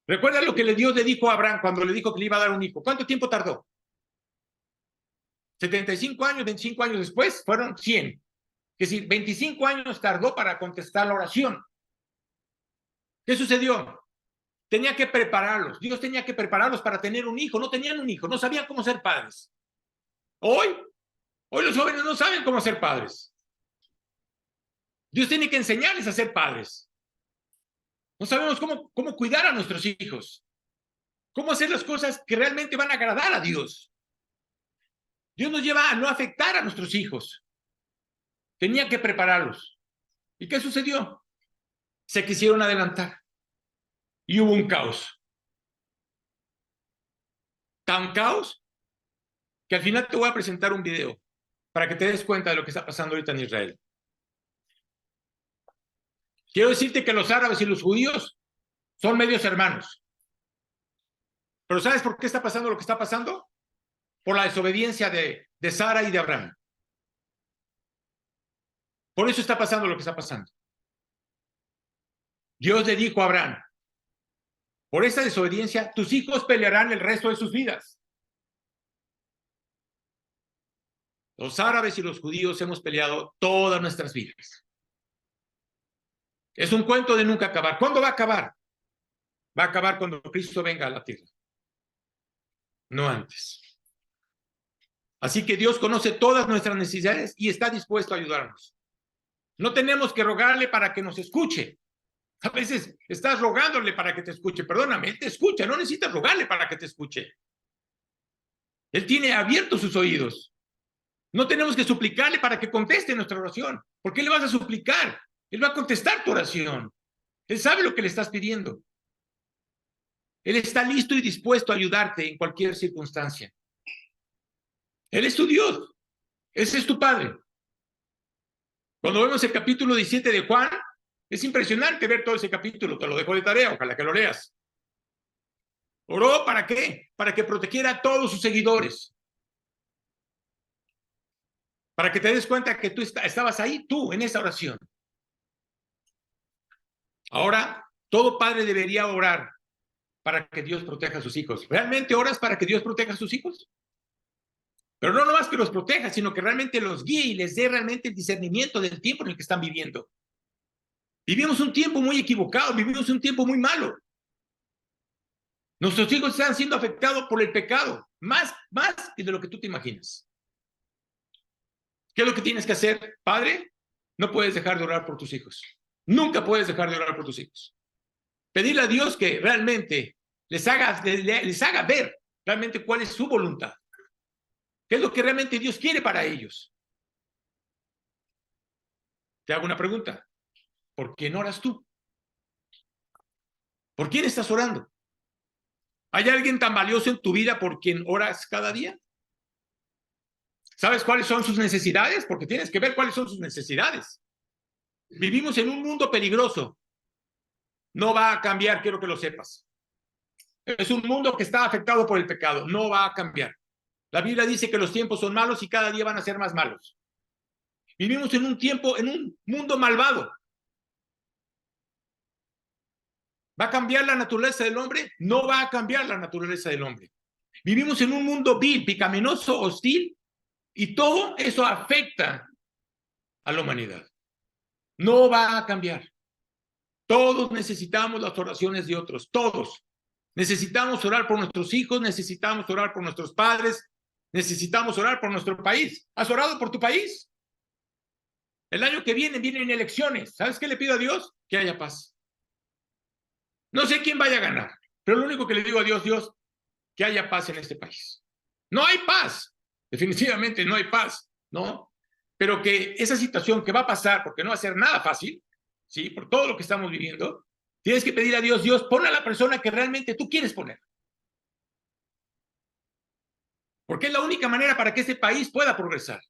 Recuerda lo que Dios le dijo a Abraham cuando le dijo que le iba a dar un hijo. ¿Cuánto tiempo tardó? 75 años, 25 años después, fueron 100. Es decir, 25 años tardó para contestar la oración. ¿Qué sucedió? Tenía que prepararlos. Dios tenía que prepararlos para tener un hijo. No tenían un hijo, no sabían cómo ser padres. Hoy los jóvenes no saben cómo ser padres. Dios tiene que enseñarles a ser padres. No sabemos cómo cuidar a nuestros hijos. Cómo hacer las cosas que realmente van a agradar a Dios. Dios nos lleva a no afectar a nuestros hijos. Tenía que prepararlos. ¿Y qué sucedió? Se quisieron adelantar. Y hubo un caos. Tan caos que al final te voy a presentar un video para que te des cuenta de lo que está pasando ahorita en Israel. Quiero decirte que los árabes y los judíos son medios hermanos. Pero ¿sabes por qué está pasando lo que está pasando? Por la desobediencia de Sara y de Abraham. Por eso está pasando lo que está pasando. Dios le dijo a Abraham, por esta desobediencia, tus hijos pelearán el resto de sus vidas. Los árabes y los judíos hemos peleado todas nuestras vidas. Es un cuento de nunca acabar. ¿Cuándo va a acabar? Va a acabar cuando Cristo venga a la tierra. No antes. Así que Dios conoce todas nuestras necesidades y está dispuesto a ayudarnos. No tenemos que rogarle para que nos escuche. A veces estás rogándole para que te escuche. Perdóname, Él te escucha. No necesitas rogarle para que te escuche. Él tiene abiertos sus oídos. No tenemos que suplicarle para que conteste nuestra oración. ¿Por qué le vas a suplicar? Él va a contestar tu oración. Él sabe lo que le estás pidiendo. Él está listo y dispuesto a ayudarte en cualquier circunstancia. Él es tu Dios. Ese es tu Padre. Cuando vemos el capítulo 17 de Juan, es impresionante ver todo ese capítulo. Te lo dejo de tarea, ojalá que lo leas. ¿Oró para qué? Para que protegiera a todos sus seguidores. Para que te des cuenta que tú estabas ahí, tú, en esa oración. Ahora, todo padre debería orar para que Dios proteja a sus hijos. ¿Realmente oras para que Dios proteja a sus hijos? Pero no nomás que los proteja, sino que realmente los guíe y les dé realmente el discernimiento del tiempo en el que están viviendo. Vivimos un tiempo muy equivocado, vivimos un tiempo muy malo. Nuestros hijos están siendo afectados por el pecado, más que de lo que tú te imaginas. ¿Qué es lo que tienes que hacer, padre? No puedes dejar de orar por tus hijos. Nunca puedes dejar de orar por tus hijos. Pedirle a Dios que realmente les haga ver realmente cuál es su voluntad. ¿Qué es lo que realmente Dios quiere para ellos? Te hago una pregunta. ¿Por quién oras tú? ¿Por quién estás orando? ¿Hay alguien tan valioso en tu vida por quien oras cada día? ¿Sabes cuáles son sus necesidades? Porque tienes que ver cuáles son sus necesidades. Vivimos en un mundo peligroso. No va a cambiar, quiero que lo sepas. Es un mundo que está afectado por el pecado. No va a cambiar. La Biblia dice que los tiempos son malos y cada día van a ser más malos. Vivimos en un tiempo, en un mundo malvado. ¿Va a cambiar la naturaleza del hombre? No va a cambiar la naturaleza del hombre. Vivimos en un mundo vil, pecaminoso, hostil, y todo eso afecta a la humanidad. No va a cambiar. Todos necesitamos las oraciones de otros, todos. Necesitamos orar por nuestros hijos, necesitamos orar por nuestros padres, necesitamos orar por nuestro país. ¿Has orado por tu país? El año que viene vienen elecciones. ¿Sabes qué le pido a Dios? Que haya paz. No sé quién vaya a ganar, pero lo único que le digo a Dios, Dios, que haya paz en este país. No hay paz, definitivamente no hay paz, ¿no? Pero que esa situación que va a pasar, porque no va a ser nada fácil, ¿sí? Por todo lo que estamos viviendo, tienes que pedir a Dios, Dios, pon a la persona que realmente tú quieres poner. Porque es la única manera para que este país pueda progresar.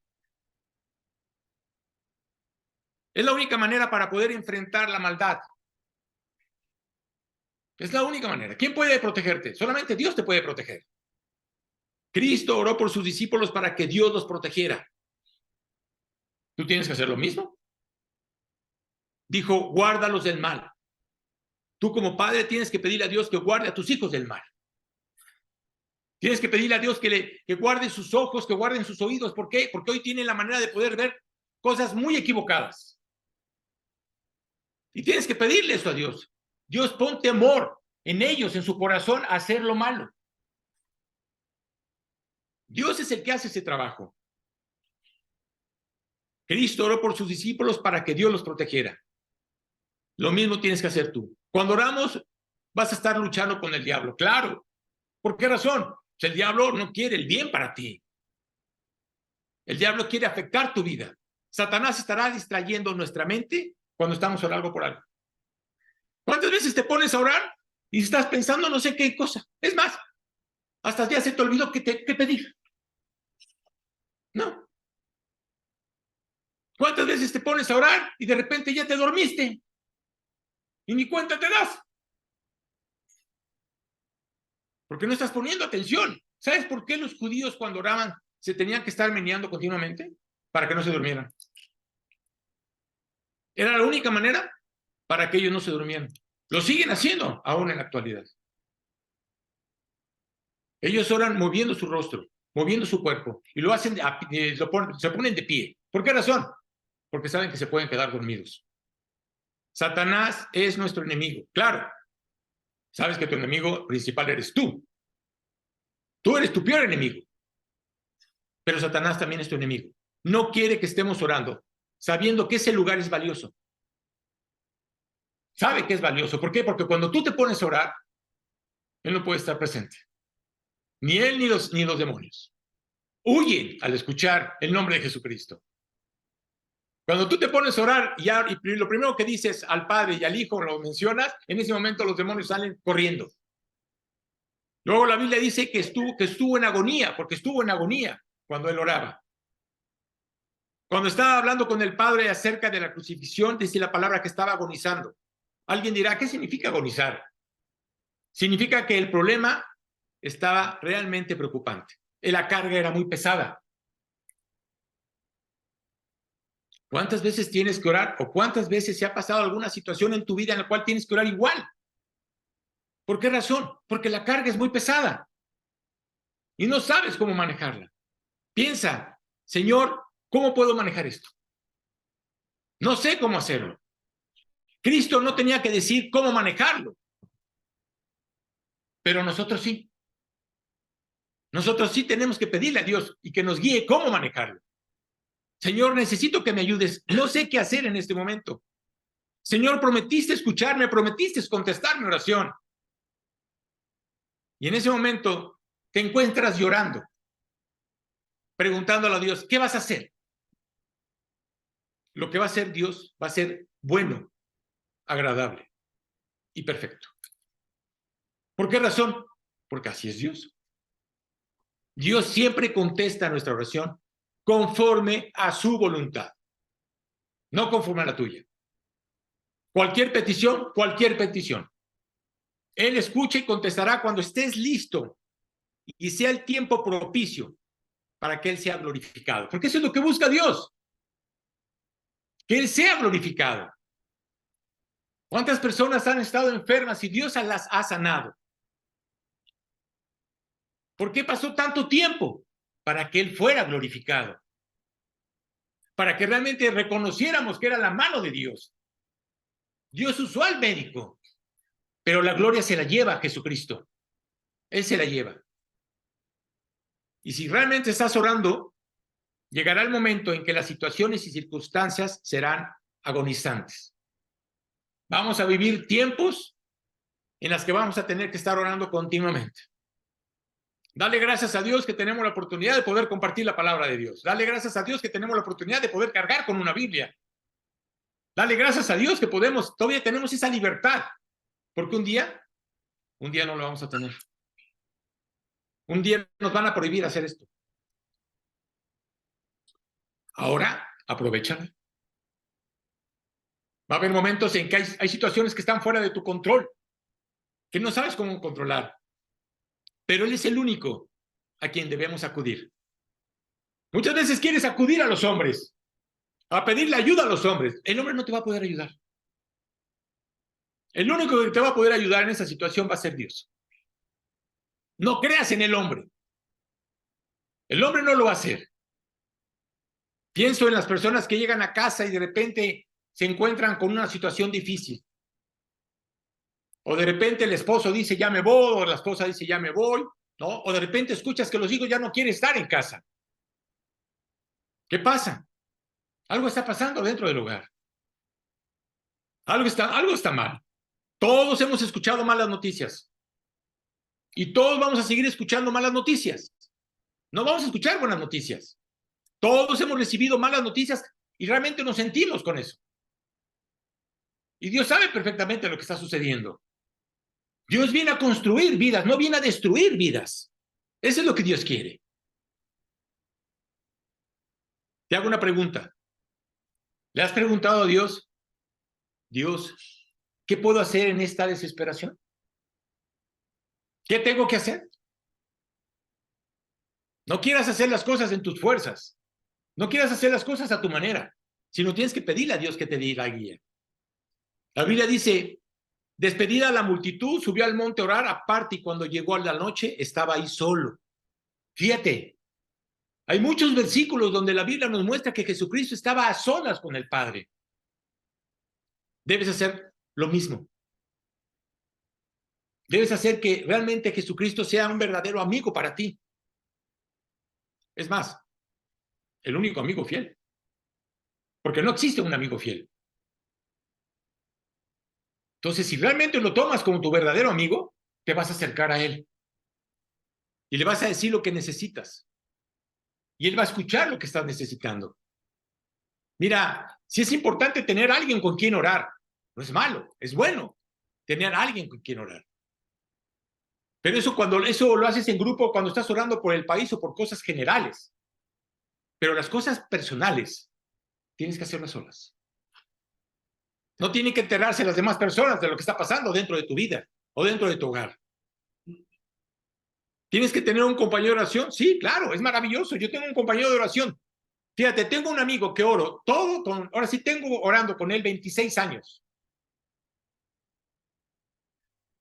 Es la única manera para poder enfrentar la maldad. Es la única manera. ¿Quién puede protegerte? Solamente Dios te puede proteger. Cristo oró por sus discípulos para que Dios los protegiera. ¿Tú tienes que hacer lo mismo? Dijo, guárdalos del mal. Tú como padre tienes que pedirle a Dios que guarde a tus hijos del mal. Tienes que pedirle a Dios que guarde sus ojos, que guarden sus oídos. ¿Por qué? Porque hoy tienen la manera de poder ver cosas muy equivocadas. Y tienes que pedirle eso a Dios. Dios, pon temor en ellos, en su corazón, a hacer lo malo. Dios es el que hace ese trabajo. Cristo oró por sus discípulos para que Dios los protegiera. Lo mismo tienes que hacer tú. Cuando oramos, vas a estar luchando con el diablo. Claro. ¿Por qué razón? Pues el diablo no quiere el bien para ti. El diablo quiere afectar tu vida. Satanás estará distrayendo nuestra mente cuando estamos orando por algo. ¿Cuántas veces te pones a orar y estás pensando no sé qué cosa? Es más, hasta ya se te olvidó qué pedir. No. ¿Cuántas veces te pones a orar y de repente ya te dormiste? Y ni cuenta te das. Porque no estás poniendo atención. ¿Sabes por qué los judíos cuando oraban se tenían que estar meneando continuamente? Para que no se durmieran. Era la única manera para que ellos no se durmieran. Lo siguen haciendo aún en la actualidad. Ellos oran moviendo su rostro, moviendo su cuerpo, y lo hacen, se ponen de pie. ¿Por qué razón? Porque saben que se pueden quedar dormidos. Satanás es nuestro enemigo, claro. Sabes que tu enemigo principal eres tú. Tú eres tu peor enemigo. Pero Satanás también es tu enemigo. No quiere que estemos orando, sabiendo que ese lugar es valioso. Sabe que es valioso. ¿Por qué? Porque cuando tú te pones a orar, él no puede estar presente. Ni él ni los demonios. Huyen al escuchar el nombre de Jesucristo. Cuando tú te pones a orar y lo primero que dices al Padre y al Hijo lo mencionas, en ese momento los demonios salen corriendo. Luego la Biblia dice que estuvo en agonía, porque estuvo en agonía cuando él oraba. Cuando estaba hablando con el Padre acerca de la crucifixión, dice la palabra que estaba agonizando. Alguien dirá, ¿qué significa agonizar? Significa que el problema estaba realmente preocupante. La carga era muy pesada. ¿Cuántas veces tienes que orar o cuántas veces se ha pasado alguna situación en tu vida en la cual tienes que orar igual? ¿Por qué razón? Porque la carga es muy pesada y no sabes cómo manejarla. Piensa, Señor, ¿cómo puedo manejar esto? No sé cómo hacerlo. Cristo no tenía que decir cómo manejarlo, pero nosotros sí. Nosotros sí tenemos que pedirle a Dios y que nos guíe cómo manejarlo. Señor, necesito que me ayudes. No sé qué hacer en este momento. Señor, prometiste escucharme, prometiste contestar mi oración. Y en ese momento te encuentras llorando, preguntándole a Dios, ¿qué vas a hacer? Lo que va a hacer Dios va a ser bueno, agradable y perfecto. ¿Por qué razón? Porque así es Dios. Dios siempre contesta nuestra oración conforme a su voluntad, no conforme a la tuya. Cualquier petición, cualquier petición. Él escucha y contestará cuando estés listo y sea el tiempo propicio para que Él sea glorificado. Porque eso es lo que busca Dios, que Él sea glorificado. ¿Cuántas personas han estado enfermas y Dios las ha sanado? ¿Por qué pasó tanto tiempo? Para que Él fuera glorificado. Para que realmente reconociéramos que era la mano de Dios. Dios usó al médico, pero la gloria se la lleva a Jesucristo. Él se la lleva. Y si realmente estás orando, llegará el momento en que las situaciones y circunstancias serán agonizantes. Vamos a vivir tiempos en las que vamos a tener que estar orando continuamente. Dale gracias a Dios que tenemos la oportunidad de poder compartir la palabra de Dios. Dale gracias a Dios que tenemos la oportunidad de poder cargar con una Biblia. Dale gracias a Dios que todavía tenemos esa libertad. Porque un día no lo vamos a tener. Un día nos van a prohibir hacer esto. Ahora, aprovechala. Va a haber momentos en que hay situaciones que están fuera de tu control, que no sabes cómo controlar. Pero Él es el único a quien debemos acudir. Muchas veces quieres acudir a los hombres, a pedirle ayuda a los hombres. El hombre no te va a poder ayudar. El único que te va a poder ayudar en esa situación va a ser Dios. No creas en el hombre. El hombre no lo va a hacer. Pienso en las personas que llegan a casa y de repente se encuentran con una situación difícil. O de repente el esposo dice ya me voy, o la esposa dice ya me voy, ¿no? O de repente escuchas que los hijos ya no quieren estar en casa. ¿Qué pasa? Algo está pasando dentro del hogar. Algo está mal. Todos hemos escuchado malas noticias. Y todos vamos a seguir escuchando malas noticias. No vamos a escuchar buenas noticias. Todos hemos recibido malas noticias y realmente nos sentimos con eso. Y Dios sabe perfectamente lo que está sucediendo. Dios viene a construir vidas, no viene a destruir vidas. Eso es lo que Dios quiere. Te hago una pregunta. ¿Le has preguntado a Dios, Dios, qué puedo hacer en esta desesperación? ¿Qué tengo que hacer? No quieras hacer las cosas en tus fuerzas. No quieras hacer las cosas a tu manera, sino tienes que pedirle a Dios que te dé la guía. La Biblia dice, despedida la multitud, subió al monte a orar aparte y cuando llegó a la noche estaba ahí solo. Fíjate, hay muchos versículos donde la Biblia nos muestra que Jesucristo estaba a solas con el Padre. Debes hacer lo mismo. Debes hacer que realmente Jesucristo sea un verdadero amigo para ti. Es más, el único amigo fiel. Porque no existe un amigo fiel. Entonces, si realmente lo tomas como tu verdadero amigo, te vas a acercar a él. Y le vas a decir lo que necesitas. Y él va a escuchar lo que estás necesitando. Mira, si es importante tener a alguien con quien orar. No es malo, es bueno tener a alguien con quien orar. Pero eso lo haces en grupo cuando estás orando por el país o por cosas generales. Pero las cosas personales tienes que hacerlas solas. No tienen que enterarse las demás personas de lo que está pasando dentro de tu vida o dentro de tu hogar. ¿Tienes que tener un compañero de oración? Sí, claro, es maravilloso. Yo tengo un compañero de oración. Fíjate, tengo un amigo que oro ahora sí tengo orando con él 26 años.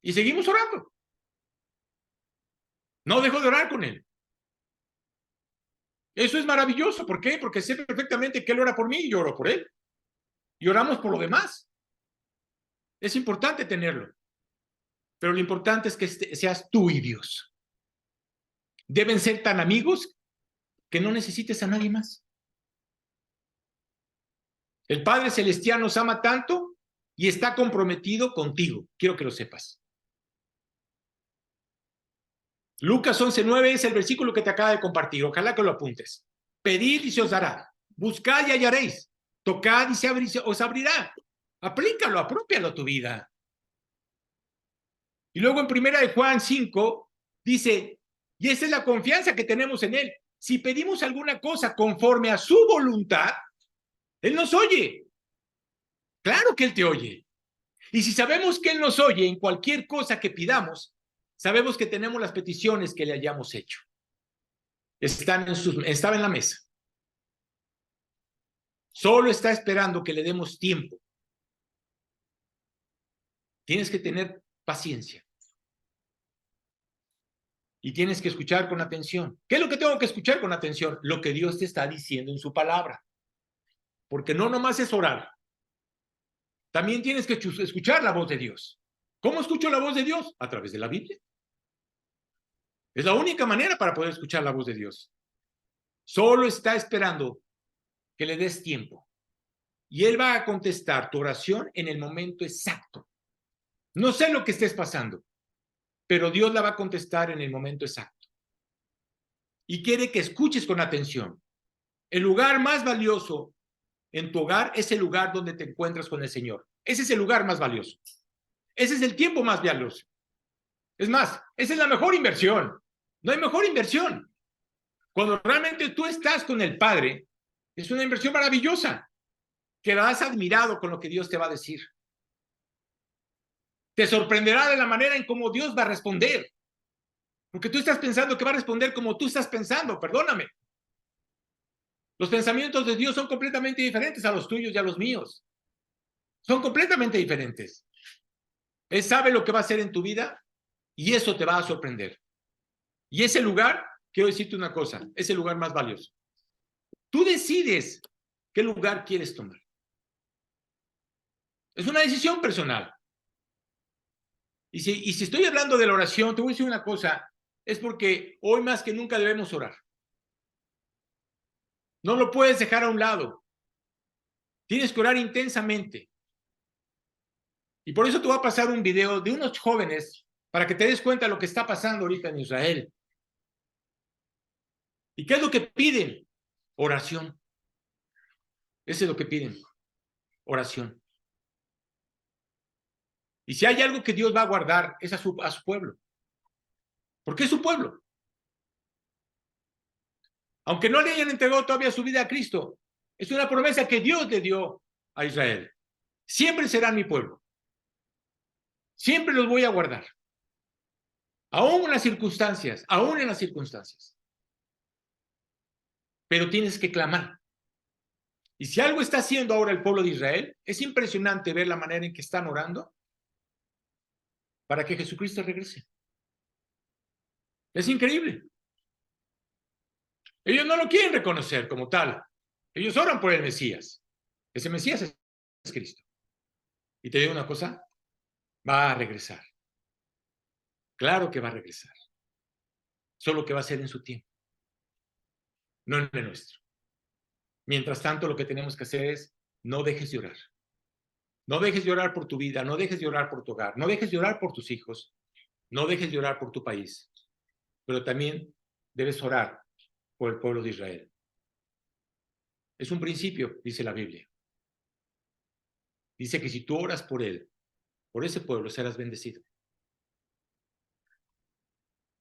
Y seguimos orando. No dejo de orar con él. Eso es maravilloso. ¿Por qué? Porque sé perfectamente que Él ora por mí y yo oro por Él. Y oramos por lo demás. Es importante tenerlo. Pero lo importante es que seas tú y Dios. Deben ser tan amigos que no necesites a nadie más. El Padre Celestial nos ama tanto y está comprometido contigo. Quiero que lo sepas. Lucas 11:9 es el versículo que te acaba de compartir. Ojalá que lo apuntes. Pedid y se os dará. Buscad y hallaréis. Tocad y os abrirá. Aplícalo, apropialo a tu vida. Y luego en 1 Juan 5 dice, y esa es la confianza que tenemos en Él. Si pedimos alguna cosa conforme a su voluntad, Él nos oye. Claro que Él te oye. Y si sabemos que Él nos oye en cualquier cosa que pidamos, sabemos que tenemos las peticiones que le hayamos hecho. Estaba en la mesa. Solo está esperando que le demos tiempo. Tienes que tener paciencia. Y tienes que escuchar con atención. ¿Qué es lo que tengo que escuchar con atención? Lo que Dios te está diciendo en su palabra. Porque no nomás es orar. También tienes que escuchar la voz de Dios. ¿Cómo escucho la voz de Dios? A través de la Biblia. Es la única manera para poder escuchar la voz de Dios. Solo está esperando que le des tiempo. Y Él va a contestar tu oración en el momento exacto. No sé lo que estés pasando, pero Dios la va a contestar en el momento exacto. Y quiere que escuches con atención. El lugar más valioso en tu hogar es el lugar donde te encuentras con el Señor. Ese es el lugar más valioso. Ese es el tiempo más valioso. Es más, esa es la mejor inversión. No hay mejor inversión. Cuando realmente tú estás con el Padre, es una inversión maravillosa. Quedarás admirado con lo que Dios te va a decir. Te sorprenderá de la manera en cómo Dios va a responder. Porque tú estás pensando que va a responder como tú estás pensando, perdóname. Los pensamientos de Dios son completamente diferentes a los tuyos y a los míos. Son completamente diferentes. Él sabe lo que va a hacer en tu vida y eso te va a sorprender. Y ese lugar, quiero decirte una cosa, es el lugar más valioso. Tú decides qué lugar quieres tomar. Es una decisión personal. Y si estoy hablando de la oración, te voy a decir una cosa, es porque hoy más que nunca debemos orar. No lo puedes dejar a un lado. Tienes que orar intensamente. Y por eso te voy a pasar un video de unos jóvenes para que te des cuenta de lo que está pasando ahorita en Israel. ¿Y qué es lo que piden? Oración. Eso es lo que piden. Oración. Y si hay algo que Dios va a guardar, es a su pueblo. Porque es su pueblo. Aunque no le hayan entregado todavía su vida a Cristo, es una promesa que Dios le dio a Israel. Siempre serán mi pueblo. Siempre los voy a guardar. Aún en las circunstancias, aún en las circunstancias. Pero tienes que clamar. Y si algo está haciendo ahora el pueblo de Israel, es impresionante ver la manera en que están orando para que Jesucristo regrese. Es increíble. Ellos no lo quieren reconocer como tal. Ellos oran por el Mesías. Ese Mesías es Cristo. Y te digo una cosa, va a regresar. Claro que va a regresar. Solo que va a ser en su tiempo, no en el nuestro. Mientras tanto, lo que tenemos que hacer es no dejes de orar. No dejes de orar por tu vida, no dejes de orar por tu hogar, no dejes de orar por tus hijos, no dejes de orar por tu país. Pero también debes orar por el pueblo de Israel. Es un principio, dice la Biblia. Dice que si tú oras por él, por ese pueblo, serás bendecido.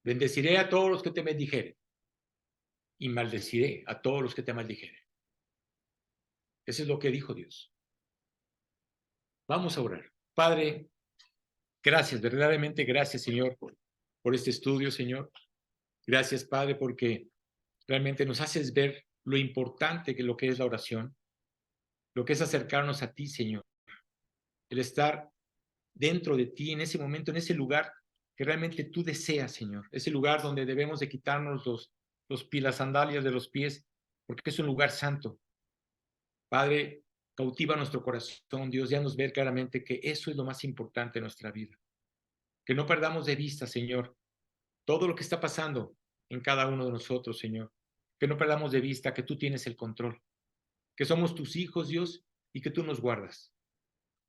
Bendeciré a todos los que te bendijeren y maldeciré a todos los que te maldijeren. Eso es lo que dijo Dios. Vamos a orar. Padre, gracias, verdaderamente gracias, Señor, por este estudio, Señor. Gracias, Padre, porque realmente nos haces ver lo importante que lo que es la oración, lo que es acercarnos a ti, Señor. El estar dentro de ti en ese momento, en ese lugar que realmente tú deseas, Señor. Ese lugar donde debemos de quitarnos las sandalias de los pies, porque es un lugar santo. Padre, cautiva nuestro corazón, Dios, ya nos ver claramente que eso es lo más importante en nuestra vida. Que no perdamos de vista, Señor, todo lo que está pasando en cada uno de nosotros, Señor. Que no perdamos de vista que tú tienes el control, que somos tus hijos, Dios, y que tú nos guardas.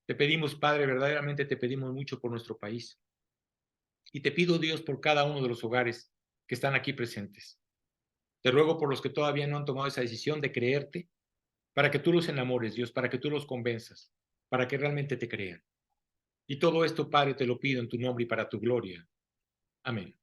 Te pedimos, Padre, verdaderamente te pedimos mucho por nuestro país. Y te pido, Dios, por cada uno de los hogares que están aquí presentes. Te ruego por los que todavía no han tomado esa decisión de creerte, para que tú los enamores, Dios, para que tú los convenzas, para que realmente te crean. Y todo esto, Padre, te lo pido en tu nombre y para tu gloria. Amén.